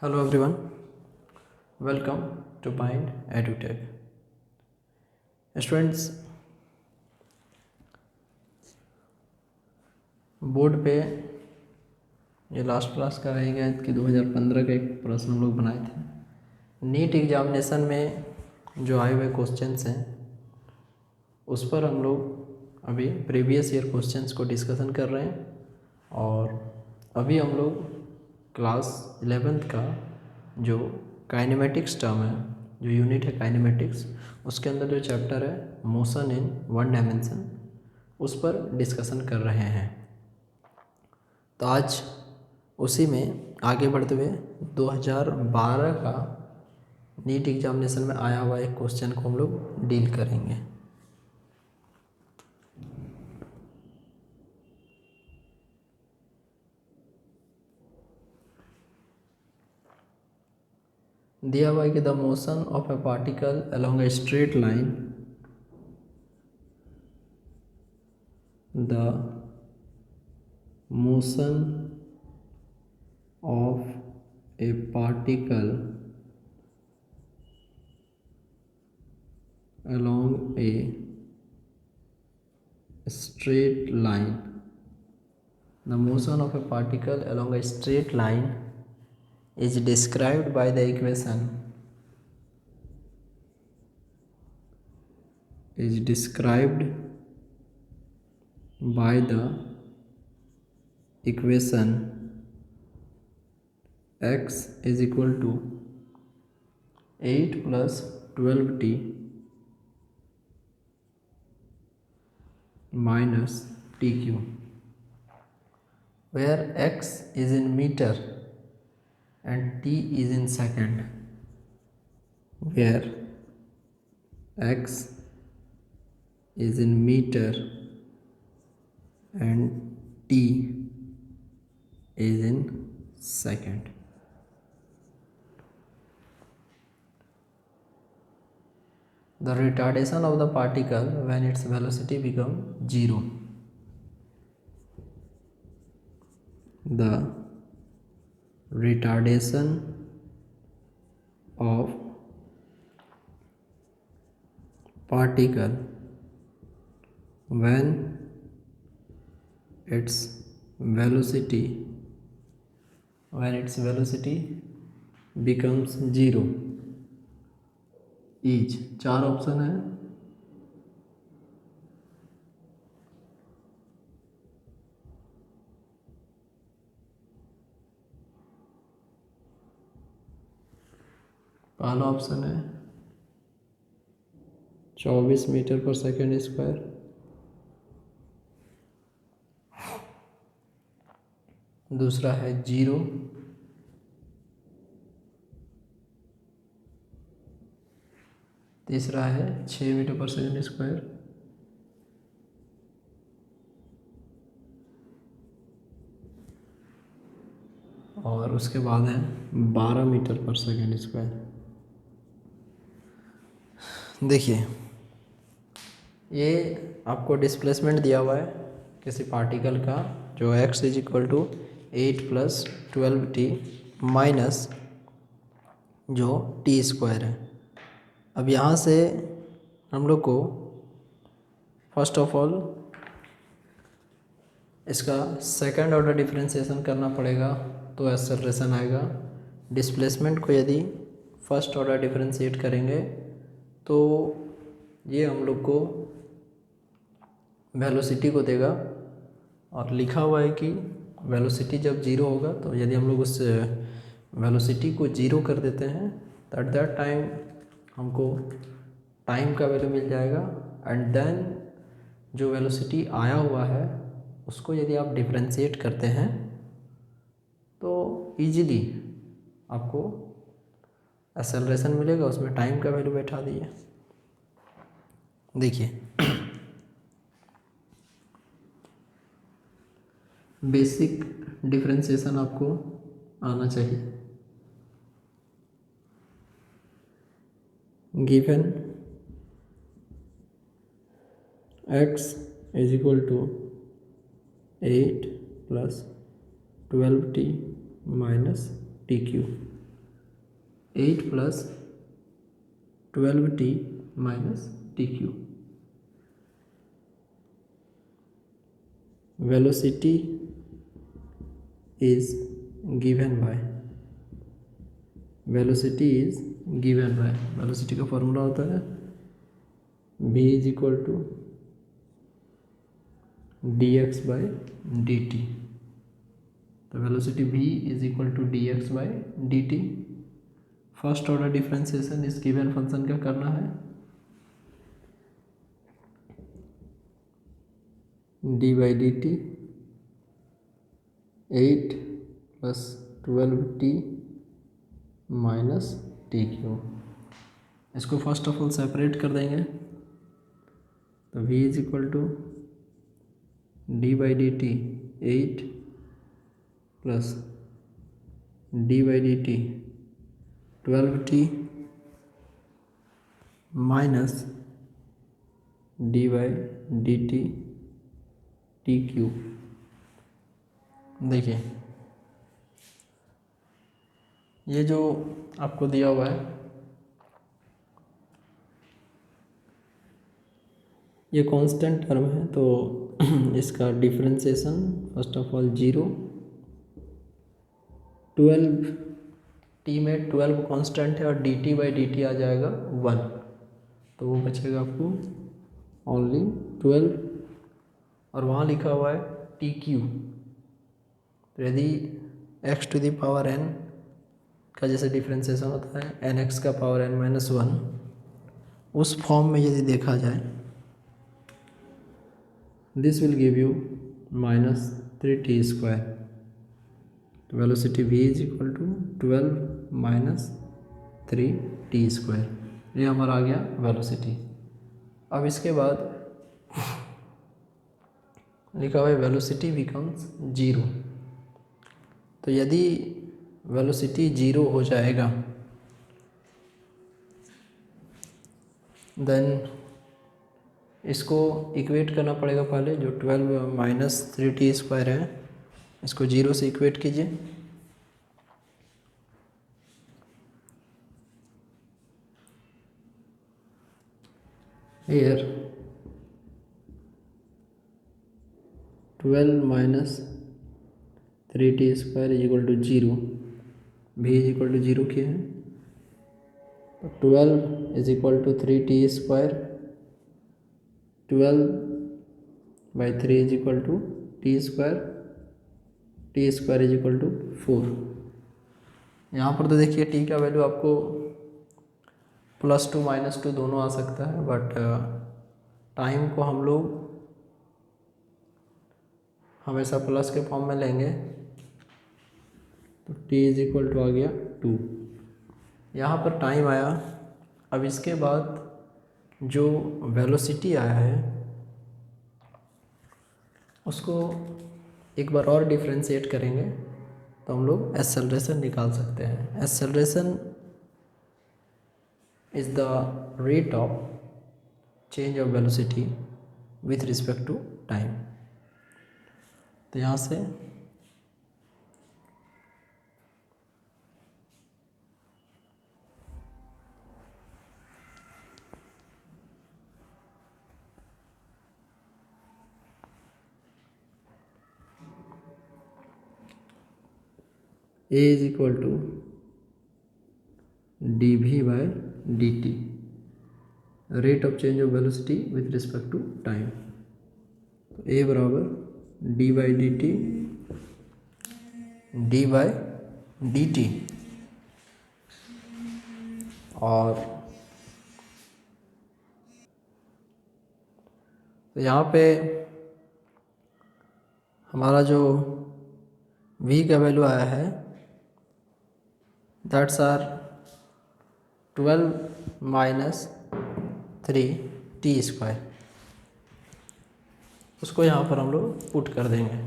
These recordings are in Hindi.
Hello everyone, welcome to Mind EduTech. Students, board पे ये लास्ट क्लास का रहेगा कि 2015 का एक प्रश्न हम लोग बनाए थे। नीट एग्जामिनेशन में जो आए हुए क्वेश्चंस हैं उस पर हम लोग अभी प्रीवियस ईयर क्वेश्चंस को डिस्कशन कर रहे हैं और अभी हम लोग क्लास 11th का जो काइनेमेटिक्स टर्म है, जो यूनिट है काइनेमेटिक्स, उसके अंदर जो चैप्टर है मोशन इन वन डायमेंशन, उस पर डिस्कशन कर रहे हैं। तो आज उसी में आगे बढ़ते हुए 2012 का नीट एग्जामिनेशन में आया हुआ एक क्वेश्चन को हम लोग डील करेंगे। दिया हुआ है कि the motion of A particle along a straight line, the motion of a particle along a straight line, the motion of a particle along a straight line is described by the equation x is equal to 8 plus 12t minus tq, where x is in meter and t is in second, where x is in meter and t is in second. The retardation of the particle when its velocity becomes 0. The retardation of particle when its velocity becomes 0 is, चार ऑप्शन है। पहला ऑप्शन है 24 मीटर पर सेकेंड स्क्वायर, दूसरा है 0, तीसरा है 6 मीटर पर सेकेंड स्क्वायर, और उसके बाद है 12 मीटर पर सेकेंड स्क्वायर। देखिए, ये आपको डिस्प्लेसमेंट दिया हुआ है किसी पार्टिकल का, जो x is equal to 8 plus 12t minus जो t स्क्वायर है। अब यहाँ से हम लोग को फर्स्ट ऑफ ऑल इसका सेकंड ऑर्डर डिफरेंशिएशन करना पड़ेगा, तो एक्सेलरेशन आएगा। डिस्प्लेसमेंट को यदि फर्स्ट ऑर्डर डिफरेंशिएट करेंगे तो ये हम लोग को वेलोसिटी को देगा, और लिखा हुआ है कि वेलोसिटी जब 0 होगा, तो यदि हम लोग उस वेलोसिटी को 0 कर देते हैं तो एट दैट टाइम हमको टाइम का वैल्यू मिल जाएगा। एंड देन जो वेलोसिटी आया हुआ है उसको यदि आप डिफरेंशिएट करते हैं तो इजीली आपको एक्सेलरेशन मिलेगा, उसमें टाइम का वैल्यू बैठा दिए। देखिए, बेसिक डिफरेंशिएशन आपको आना चाहिए। Given x is equal to 8 plus 12t minus t cube, 8 plus 12t minus t cube. Velocity is given by, velocity is given by, velocity का फॉर्मूला होता है v is equal to d x by d t. तो velocity v is equal to d x by d t. First order differentiation इस गिवन फंक्शन का करना है, d by d t 8 plus 12t minus t cube. इसको फर्स्ट ऑफ ऑल सेपरेट कर देंगे, तो v is equal to d by d t 8 plus d by d t 12t minus d by d t t cube. देखिए ये जो आपको दिया हुआ है ये कांस्टेंट टर्म है, तो इसका differentiation first of all 0, 12t में 12 कांस्टेंट है और dt बाई डी टी आ जाएगा 1, तो वो बचेगा आपको ओनली 12, और वहाँ लिखा हुआ है टी क्यू। तो यदि x to the power n का जैसे डिफरेंशिएशन होता है nx का पावर n माइनस 1, उस फॉर्म में यदि देखा जाए this will give you minus 3t square. तो velocity v is equal to 12 minus 3t square, ये हमारा आ गया वेलोसिटी। अब इसके बाद लिखा हुआ है वेलोसिटी बिकम्स 0। तो यदि वेलोसिटी 0 हो जाएगा देन इसको इक्वेट करना पड़ेगा। पहले जो 12 माइनस 3t स्क्वायर है इसको 0 से इक्वेट कीजिए, here 12 minus 3t square is equal to 0, v is equal to 0 किया है, तो 12 is equal to 3t square, 12 by 3 is equal to t square is equal to 4। यहाँ पर तो देखिए t का वैल्यू आपको +2 -2 दोनों आ सकता है, बट टाइम को हम लोग हमेशा प्लस के फॉर्म में लेंगे, तो t इज इक्वल टू आ गया 2। यहाँ पर टाइम आया। अब इसके बाद जो वेलोसिटी आया है उसको एक बार और डिफ्रेंशिएट करेंगे तो हम लोग एक्सेलरेशन निकाल सकते हैं। Acceleration is the rate of change of velocity with respect to time. तो यहाँ से a is equal to d v by d t, rate of change of velocity with respect to time. तो a बराबर d by d t, d by d t, और तो यहाँ पे हमारा जो v का वैल्यू आया है that's are 12 minus 3t square, उसको यहाँ पर हम लोग पुट कर देंगे।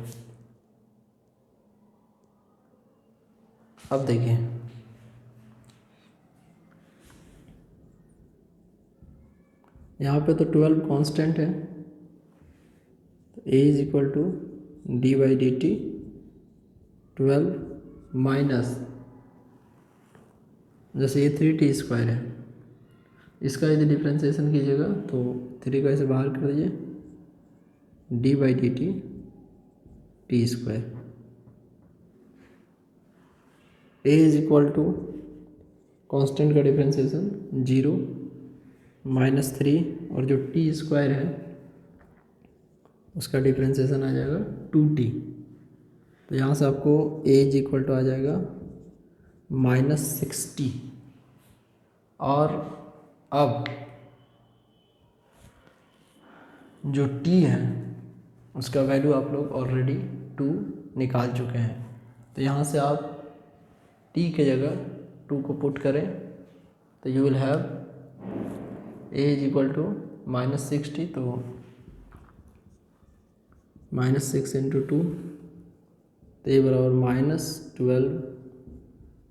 अब देखिए यहाँ पे तो 12 कांस्टेंट है, तो a is equal to d by d t 12 minus जैसे ये 3t² है, इसका यदि डिफ्रेंसिएशन कीजिएगा तो 3 को ऐसे बाहर कर दीजिए, d/dt t²। a is equal to constant का डिफ्रेंसिएशन 0 -3 और जो t² है उसका डिफ्रेंसिएशन आ जाएगा 2t। तो यहाँ से आपको a इज इक्वल टू आ जाएगा -60। और अब जो t है उसका वैल्यू आप लोग ऑलरेडी 2 निकाल चुके हैं। तो यहाँ से आप t के जगह 2 को पुट करें तो you will have a is equal to -60, तो -6 × 2 तो ये बराबर -12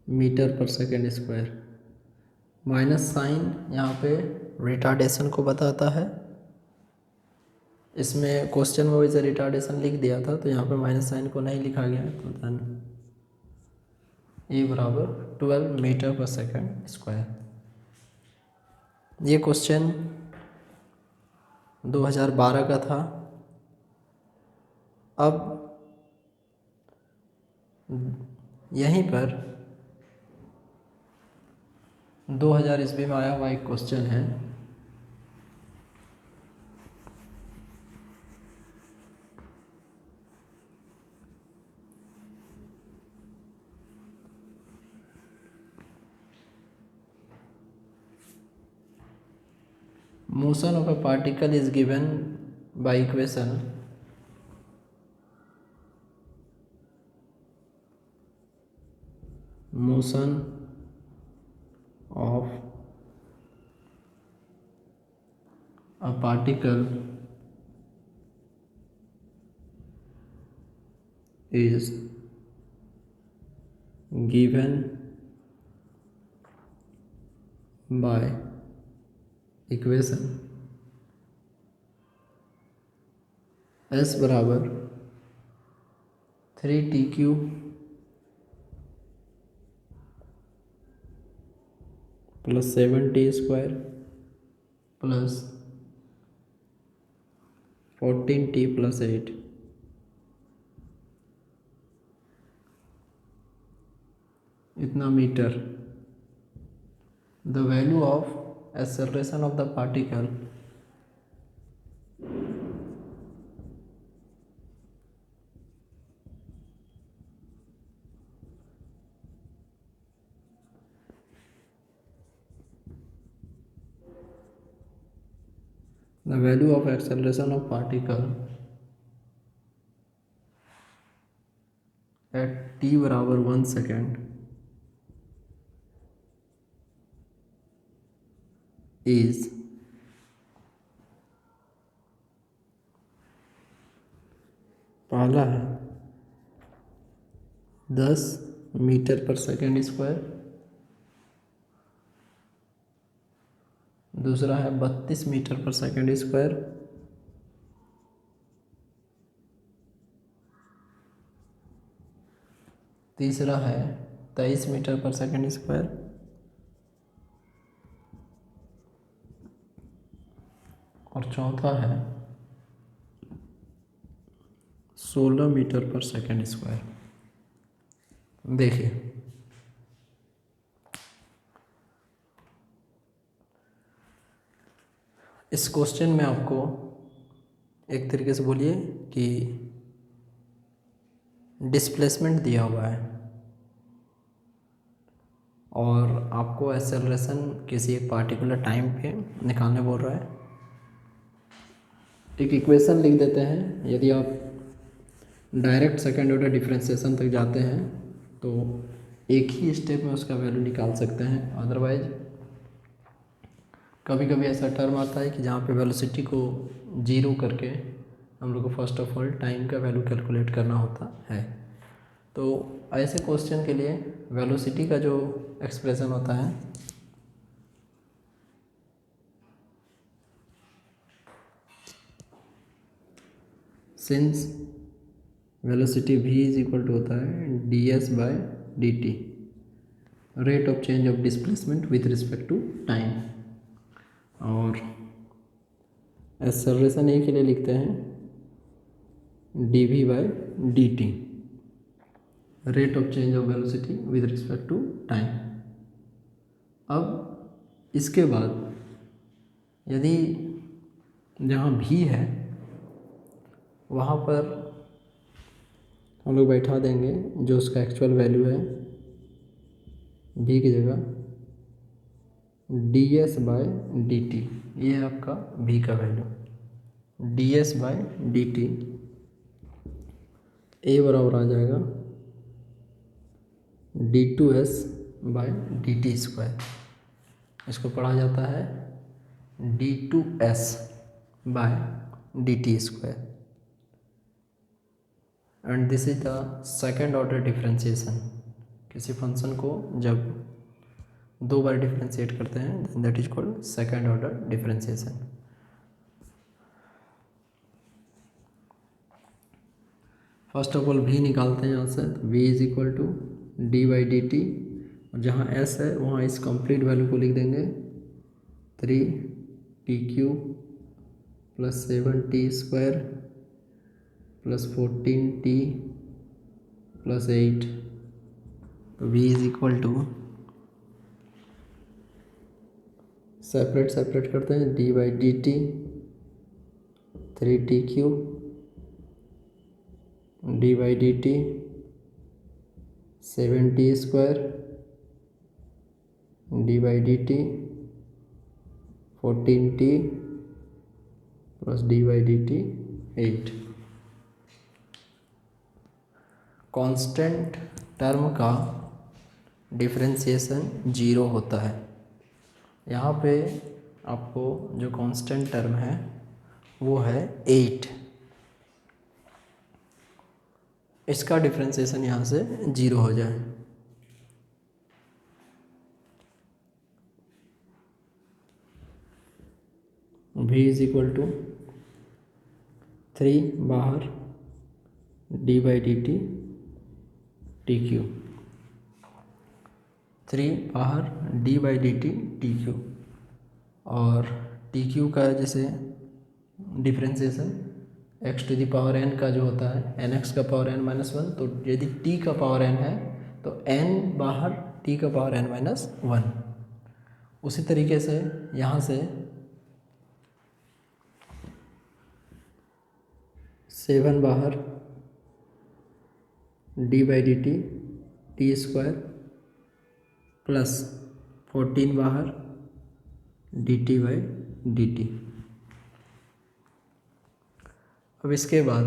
मीटर/सेकेंड²। माइनस साइन यहाँ पे रिटार्डेशन को बताता है। इसमें क्वेश्चन में वैसे रिटार्डेशन लिख दिया था, तो यहाँ पे माइनस साइन को नहीं लिखा गया, तो देन ये बराबर 12 मीटर/सेकेंड²। ये क्वेश्चन 2012 का था। अब यहीं पर 2000 ईस्वी में आया हुआ एक क्वेश्चन है। Motion of a particle is given by equation motion of a particle is given by equation s बराबर 3t³ + 7t² + 14t + 8 इतना मीटर। The value of acceleration of the particle the value of acceleration of particle at t बराबर 1 सेकेंड is पहला है 10 मीटर/सेकेंड², दूसरा है 32 मीटर/सेकेंड², तीसरा है 23 मीटर/सेकेंड², और चौथा है 16 मीटर/सेकेंड²। देखिए इस क्वेश्चन में आपको एक तरीके से बोलिए कि डिस्प्लेसमेंट दिया हुआ है और आपको एक्सेलरेशन किसी एक पार्टिकुलर टाइम पे निकालने बोल रहा है। एक इक्वेशन लिख देते हैं। यदि आप डायरेक्ट सेकेंड ऑर्डर डिफरेंशिएशन तक जाते हैं तो एक ही स्टेप में उसका वैल्यू निकाल सकते हैं। अदरवाइज कभी कभी ऐसा टर्म आता है कि जहाँ पे वेलोसिटी को 0 करके हम लोग को फर्स्ट ऑफ ऑल टाइम का वैल्यू कैलकुलेट करना होता है। तो ऐसे क्वेश्चन के लिए वेलोसिटी का जो एक्सप्रेशन होता है since velocity v is equal to होता है ds/dt, rate of change of displacement with respect to time. और एक्सेलरेशन ए के लिए लिखते हैं dv by dt, rate of change of velocity with respect to time. अब इसके बाद यदि जहाँ v है वहाँ पर हम लोग बैठा देंगे जो उसका एक्चुअल वैल्यू है, v की जगह ds बाय dt, ये है आपका v का value, ds by dt a बराबर आ जाएगा d2s बाय dt स्क्वायर। इसको पढ़ा जाता है d2s by dt square, and this is the second order differentiation. किसी फंक्शन को जब दो बार डिफरेंशिएट करते हैं that is called second order differentiation. First of all v निकालते हैं यहाँ से, v is equal to d by d t, और जहाँ s है वहाँ इस कंप्लीट वैल्यू को लिख देंगे 3t³ plus 7t square plus 14t plus 8। तो v is equal to, separate करते हैं, d by d t 3t³ d by d t 7t square d by d t 14t plus d by d t 8। Constant term का डिफरेंशिएशन 0 होता है। यहाँ पे आपको जो कांस्टेंट टर्म है वो है 8, इसका डिफरेंशिएशन यहाँ से 0 हो जाए। v इज इक्वल टू 3 बाहर d by d t TQ, 3 बाहर d by d t TQ, और TQ का जैसे differentiation x to the power n का जो होता है nx का पावर n माइनस 1, तो यदि t का पावर n है तो n बाहर t का पावर n माइनस 1। उसी तरीके से यहाँ से 7 बाहर d by d t T square plus 14 बाहर D T by d T. अब इसके बाद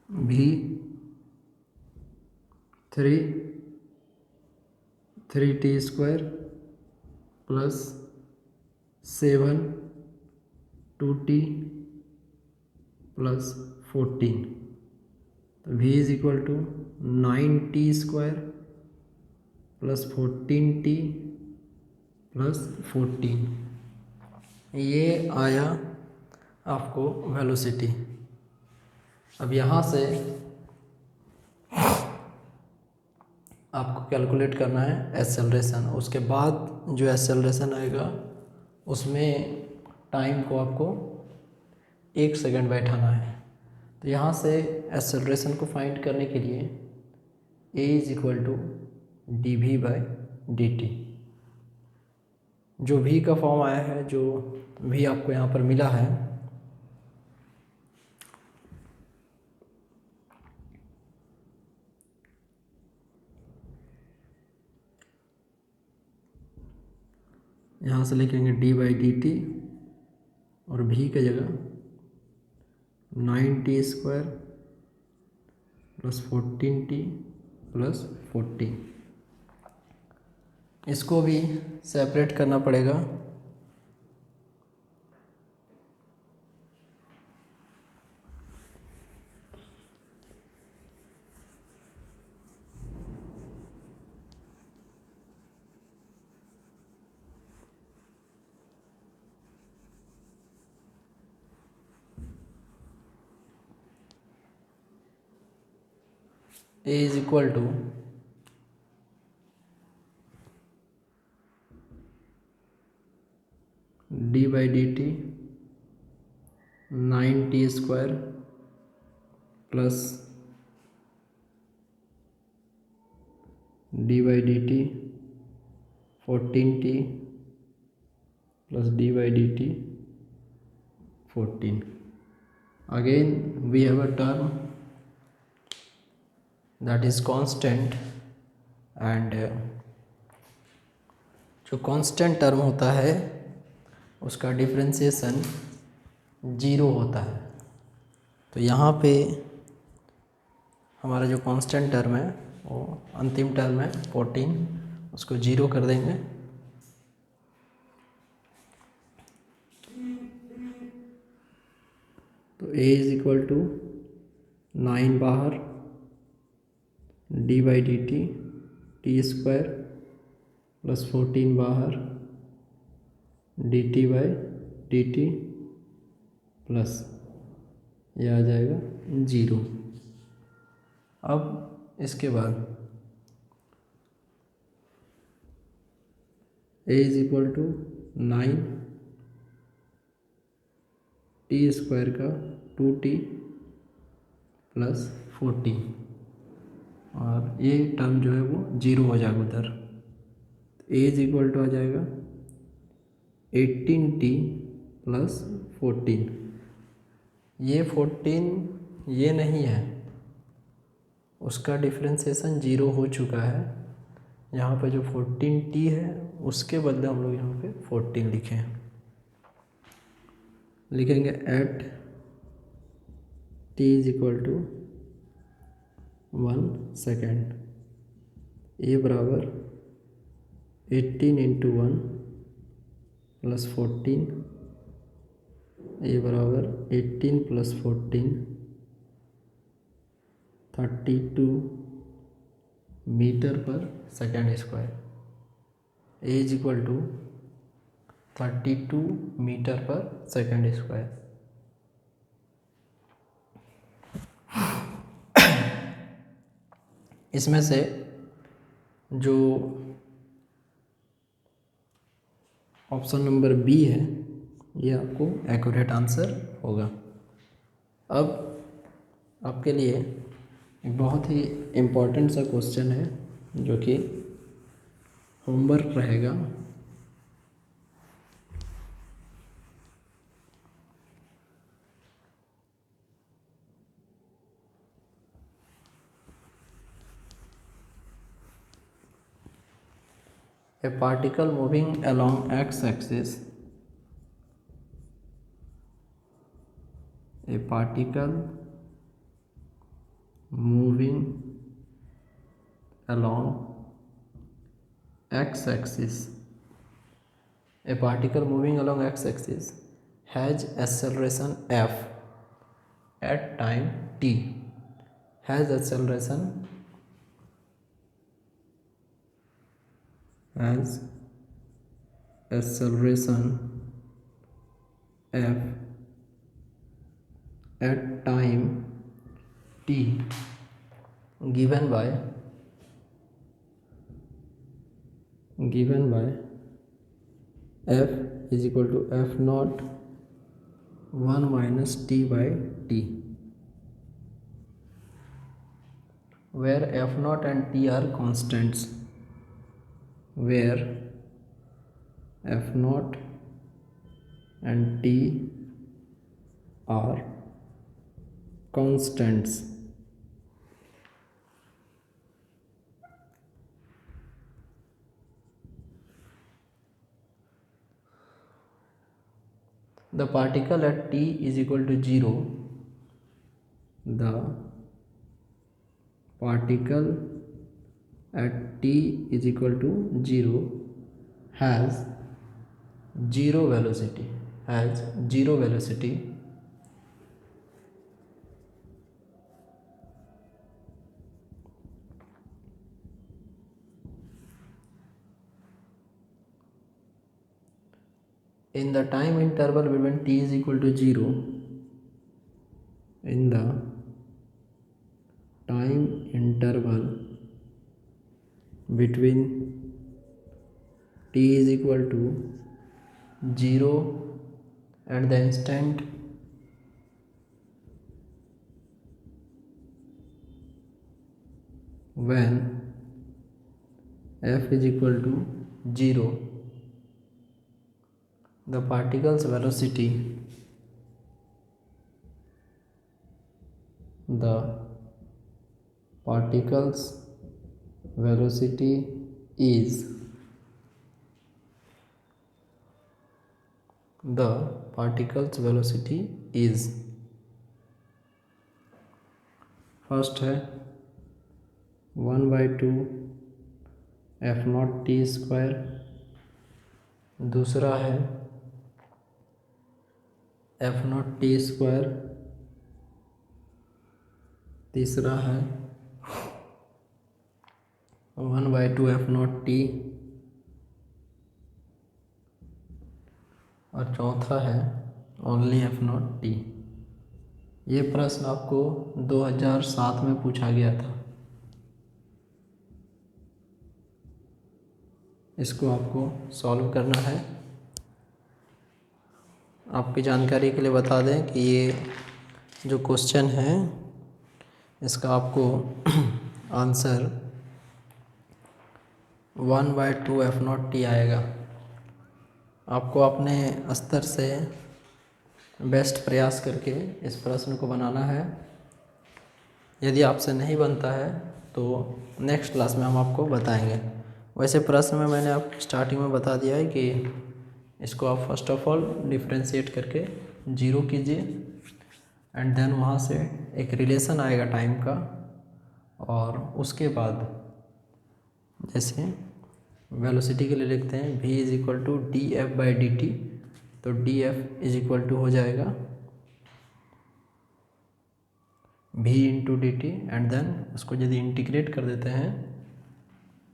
भी 3t square plus 7 2t plus 14, तो v is equal to 9t square plus 14t plus 14। ये आया आपको वेलोसिटी। अब यहाँ से आपको कैलकुलेट करना है एक्सेलरेशन। उसके बाद जो एक्सेलरेशन आएगा उसमें टाइम को आपको 1 सेकंड बैठाना है। तो यहाँ से एक्सेलरेशन को फाइंड करने के लिए a is equal to d v by d t, जो v का फॉर्म आया है, जो v आपको यहाँ पर मिला है, यहाँ से लिखेंगे d बाई डी टी और v की जगह 9t square plus 14t plus 14। इसको भी सेपरेट करना पड़ेगा। A is equal to d by d t 9t² plus d by d t 14t plus d by dt 14. Again we have a term that is constant, and जो constant term होता है उसका डिफ्रेंसिएशन 0 होता है। तो यहाँ पे हमारा जो constant term है वो अंतिम टर्म है 14, उसको 0 कर देंगे। तो a इज इक्वल टू 9 बाहर डी बाई डी टी² प्लस 14 बाहर D T by d T plus ये आ जाएगा 0। अब इसके बाद a is equal to 9 t² का 2t प्लस 14, और ये टर्म जो है वो 0 हो जाएगा उधर। a इज इक्वल टू आ जाएगा 18t प्लस 14। ये 14 ये नहीं है, उसका डिफ्रेंसिएशन 0 हो चुका है। यहाँ पे जो 14t है उसके बदले हम लोग यहाँ पे 14 लिखे हैं। लिखेंगे at t is equal to 1 second, a बराबर 18 इंटू 1 प्लस 14, ए बराबर 18 plus 14 32 metre per second square. A is equal to 32 metre per second square. इसमें से जो ऑप्शन नंबर बी है ये आपको एक्यूरेट आंसर होगा। अब आपके लिए एक बहुत ही इम्पोर्टेंट सा क्वेश्चन है जो कि होमवर्क रहेगा। A particle moving along x-axis, a particle moving along x-axis, a particle moving along x-axis has acceleration f at time t, has acceleration f at time t given by f is equal to f naught 1 minus t by t, where f naught and t are constants, where f naught and t are constants. The particle at t is equal to 0, the particle at t is equal to 0 has zero velocity, in the time interval between t is equal to 0, in the time interval between t is equal to 0 at the instant when f is equal to 0, the particle's velocity is first है 1/2 f0t², दूसरा है f0t², तीसरा है 1/2 f0t, और चौथा है ओनली f0t। ये प्रश्न आपको 2007 में पूछा गया था। इसको आपको सॉल्व करना है। आपकी जानकारी के लिए बता दें कि ये जो क्वेश्चन है इसका आपको आंसर 1/2 f0t आएगा। आपको अपने स्तर से बेस्ट प्रयास करके इस प्रश्न को बनाना है। यदि आपसे नहीं बनता है तो नेक्स्ट क्लास में हम आपको बताएंगे। वैसे प्रश्न में मैंने आपको स्टार्टिंग में बता दिया है कि इसको आप फर्स्ट ऑफ ऑल डिफ्रेंशिएट करके 0 कीजिए एंड देन वहाँ से एक रिलेशन आएगा टाइम का, और उसके बाद जैसे वेलोसिटी के लिए लिखते हैं v is equal to df/dt, तो df इज इक्वल टू हो जाएगा v into dt, and then उसको यदि इंटीग्रेट कर देते हैं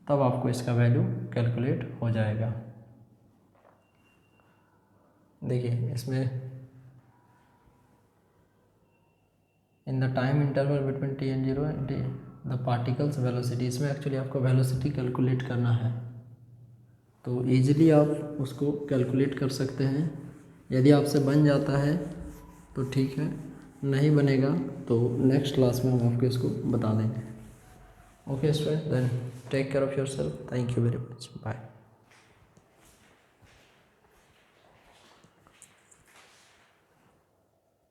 तब आपको इसका वैल्यू कैलकुलेट हो जाएगा। देखिए इसमें in the time interval between t and 0 the particles velocity, इसमें एक्चुअली आपको वेलोसिटी कैलकुलेट करना है, तो ईजिली आप उसको कैलकुलेट कर सकते हैं। यदि आपसे बन जाता है तो ठीक है, नहीं बनेगा तो नेक्स्ट क्लास में हम आपको इसको बता देंगे। Okay student, then take care of yourself, thank you very much, bye.